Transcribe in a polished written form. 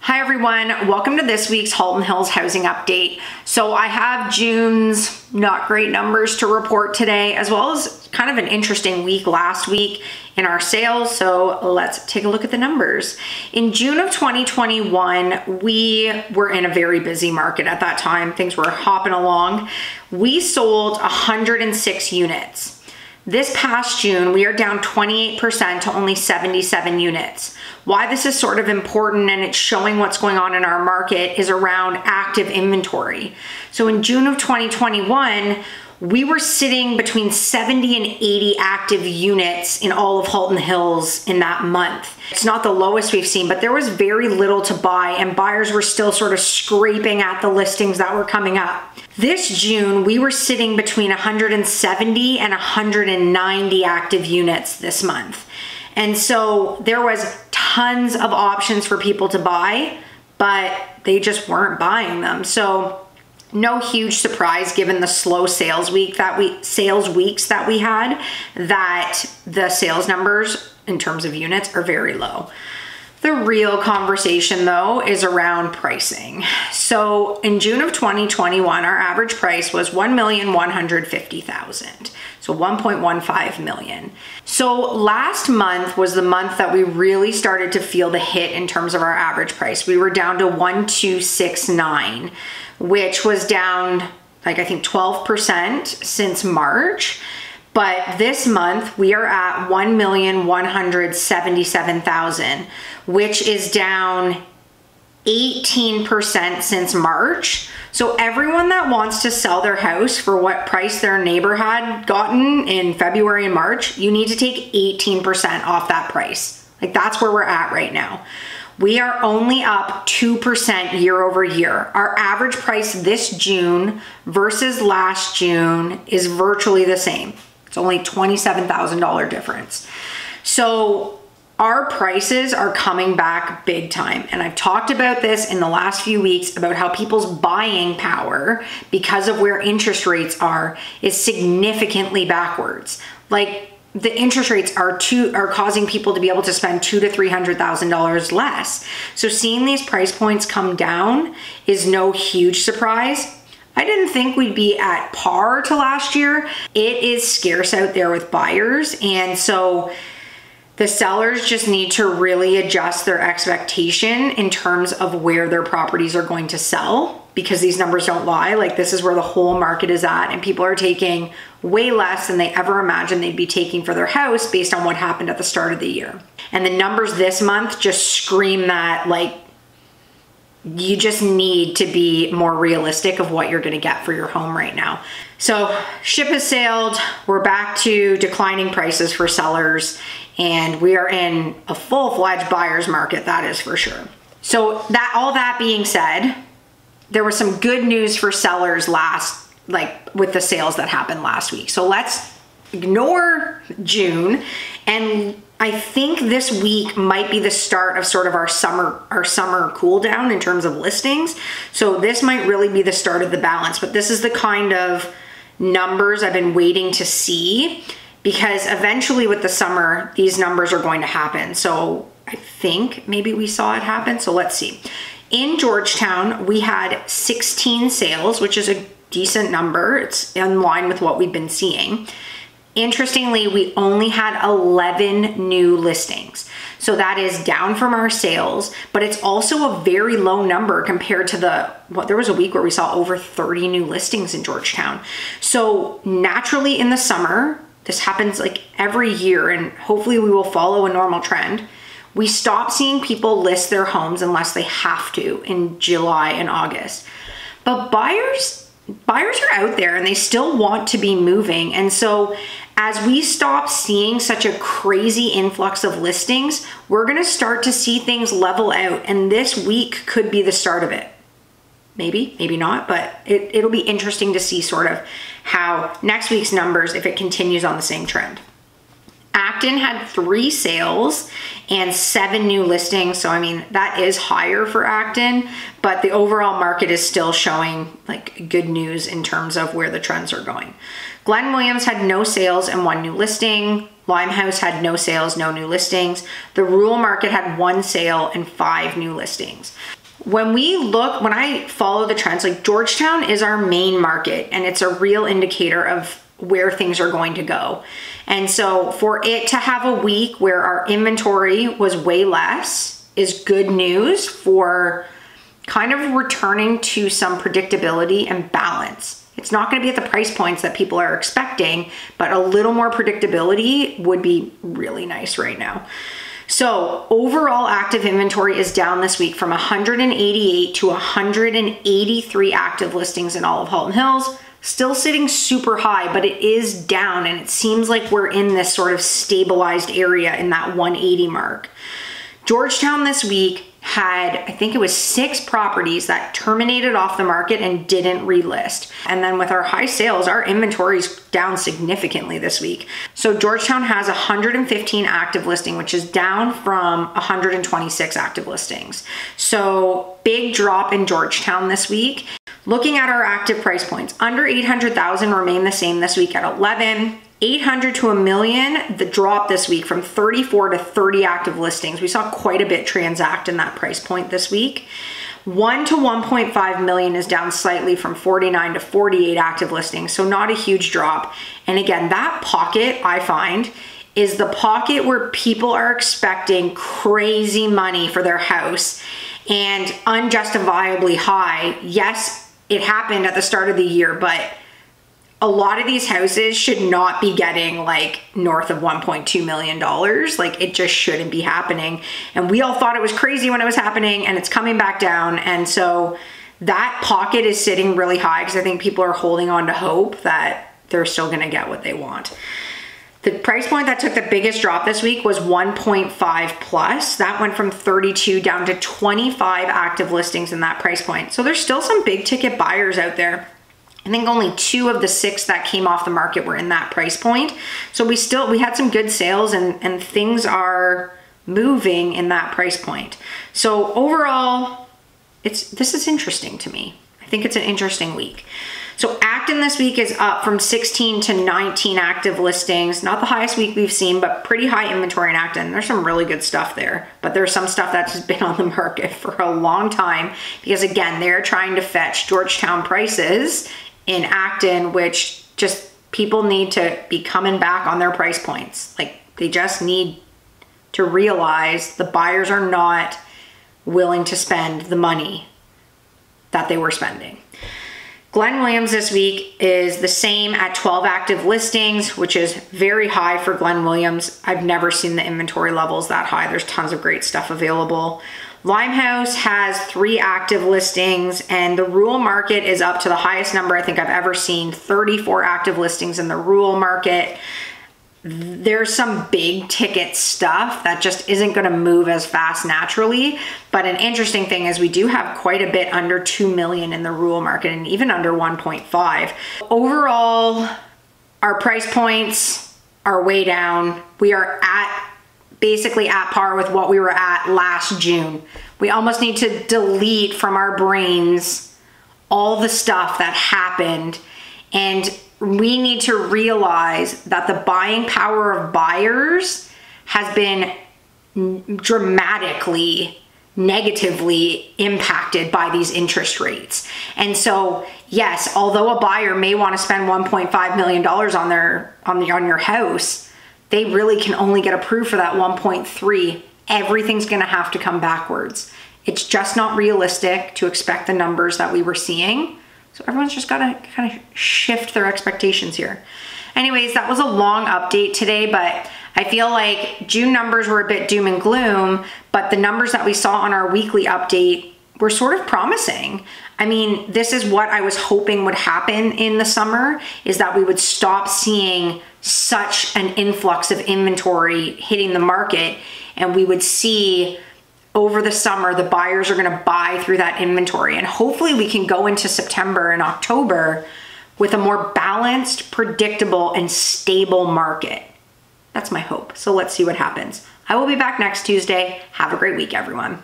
Hi everyone, welcome to this week's Halton Hills housing update. So I have June's not great numbers to report today, as well as kind of an interesting week last week in our sales. So let's take a look at the numbers. In June of 2021, we were in a very busy market at that time. Things were hopping along. We sold 106 units. This past June, we are down 28% to only 77 units. Why this is sort of important and it's showing what's going on in our market is around active inventory. So in June of 2021, we were sitting between 70 and 80 active units in all of Halton Hills in that month. It's not the lowest we've seen, but there was very little to buy and buyers were still sort of scraping at the listings that were coming up. This June, we were sitting between 170 and 190 active units this month. And so there was tons of options for people to buy, but they just weren't buying them. So no huge surprise given the slow sales weeks that we had, that the sales numbers in terms of units are very low. The real conversation though is around pricing. So in June of 2021, our average price was $1,150,000. So 1.15 million. So last month was the month that we really started to feel the hit in terms of our average price. We were down to 1,269, which was down like I think 12% since March. But this month we are at 1,177,000, which is down 18% since March. So everyone that wants to sell their house for what price their neighbor had gotten in February and March, you need to take 18% off that price. Like that's where we're at right now. We are only up 2% year over year. Our average price this June versus last June is virtually the same. It's only $27,000 difference. So our prices are coming back big time. And I've talked about this in the last few weeks about how people's buying power, because of where interest rates are, is significantly backwards. Like the interest rates are causing people to be able to spend $200,000 to $300,000 less. So seeing these price points come down is no huge surprise. I didn't think we'd be at par to last year. It is scarce out there with buyers. And so the sellers just need to really adjust their expectation in terms of where their properties are going to sell, because these numbers don't lie. Like this is where the whole market is at, and people are taking way less than they ever imagined they'd be taking for their house based on what happened at the start of the year. And the numbers this month just scream that, like, you just need to be more realistic of what you're gonna get for your home right now. So ship has sailed. We're back to declining prices for sellers, and we are in a full-fledged buyer's market, that is for sure. So all that being said, there was some good news for sellers with the sales that happened last week. So let's ignore June, and I think this week might be the start of sort of our summer cool down in terms of listings. So this might really be the start of the balance, but this is the kind of numbers I've been waiting to see, because eventually with the summer, these numbers are going to happen. So I think maybe we saw it happen. So let's see. In Georgetown, we had 16 sales, which is a decent number. It's in line with what we've been seeing. Interestingly, we only had 11 new listings. So that is down from our sales, but it's also a very low number compared to there was a week where we saw over 30 new listings in Georgetown. So naturally in the summer, this happens like every year, and hopefully we will follow a normal trend. We stop seeing people list their homes unless they have to in July and August. But buyers are out there and they still want to be moving. And so as we stop seeing such a crazy influx of listings, we're gonna start to see things level out. And this week could be the start of it. Maybe, maybe not, but it'll be interesting to see sort of how next week's numbers, if it continues on the same trend. Acton had 3 sales and 7 new listings. So I mean, that is higher for Acton, but the overall market is still showing like good news in terms of where the trends are going. Glen Williams had no sales and 1 new listing. Limehouse had no sales, no new listings. The rural market had 1 sale and 5 new listings. When I follow the trends, like Georgetown is our main market and it's a real indicator of where things are going to go. And so for it to have a week where our inventory was way less is good news for kind of returning to some predictability and balance. It's not going to be at the price points that people are expecting, but a little more predictability would be really nice right now. So overall active inventory is down this week from 188 to 183 active listings in all of Halton Hills. Still sitting super high, but it is down and it seems like we're in this sort of stabilized area in that 180 mark. Georgetown this week had, I think it was 6 properties that terminated off the market and didn't relist. And then with our high sales, our inventory is down significantly this week. So Georgetown has 115 active listing, which is down from 126 active listings. So big drop in Georgetown this week. Looking at our active price points, under 800,000 remain the same this week at 11. 800 to $1 million, the drop this week from 34 to 30 active listings. We saw quite a bit transact in that price point this week. 1 to 1.5 million is down slightly from 49 to 48 active listings, so not a huge drop. And again, that pocket I find is the pocket where people are expecting crazy money for their house and unjustifiably high. Yes, it happened at the start of the year, but a lot of these houses should not be getting like north of $1.2 million. Like it just shouldn't be happening. And we all thought it was crazy when it was happening and it's coming back down. And so that pocket is sitting really high because I think people are holding on to hope that they're still gonna get what they want. The price point that took the biggest drop this week was 1.5 plus. That went from 32 down to 25 active listings in that price point. So there's still some big ticket buyers out there. I think only 2 of the 6 that came off the market were in that price point. So we had some good sales and things are moving in that price point. So overall, this is interesting to me. I think it's an interesting week. So Acton this week is up from 16 to 19 active listings. Not the highest week we've seen, but pretty high inventory in Acton. There's some really good stuff there, but there's some stuff that's just been on the market for a long time because again, they're trying to fetch Georgetown prices in Acton, which just people need to be coming back on their price points. Like they just need to realize the buyers are not willing to spend the money that they were spending. Glen Williams this week is the same at 12 active listings, which is very high for Glen Williams. I've never seen the inventory levels that high. There's tons of great stuff available. Limehouse has 3 active listings and the rural market is up to the highest number I think I've ever seen, 34 active listings in the rural market. There's some big ticket stuff that just isn't going to move as fast naturally. But an interesting thing is we do have quite a bit under 2 million in the rural market and even under 1.5. Overall, our price points are way down. We are basically at par with what we were at last June. We almost need to delete from our brains all the stuff that happened, and we need to realize that the buying power of buyers has been dramatically negatively impacted by these interest rates. And so yes, although a buyer may want to spend $1.5 million on your house, they really can only get approved for that 1.3. Everything's going to have to come backwards. It's just not realistic to expect the numbers that we were seeing. So everyone's just got to kind of shift their expectations here. Anyways, that was a long update today, but I feel like June numbers were a bit doom and gloom, but the numbers that we saw on our weekly update were sort of promising. I mean, this is what I was hoping would happen in the summer, is that we would stop seeing such an influx of inventory hitting the market, and we would see over the summer the buyers are going to buy through that inventory, and hopefully we can go into September and October with a more balanced, predictable, and stable market. That's my hope. So let's see what happens. I will be back next Tuesday. Have a great week, everyone.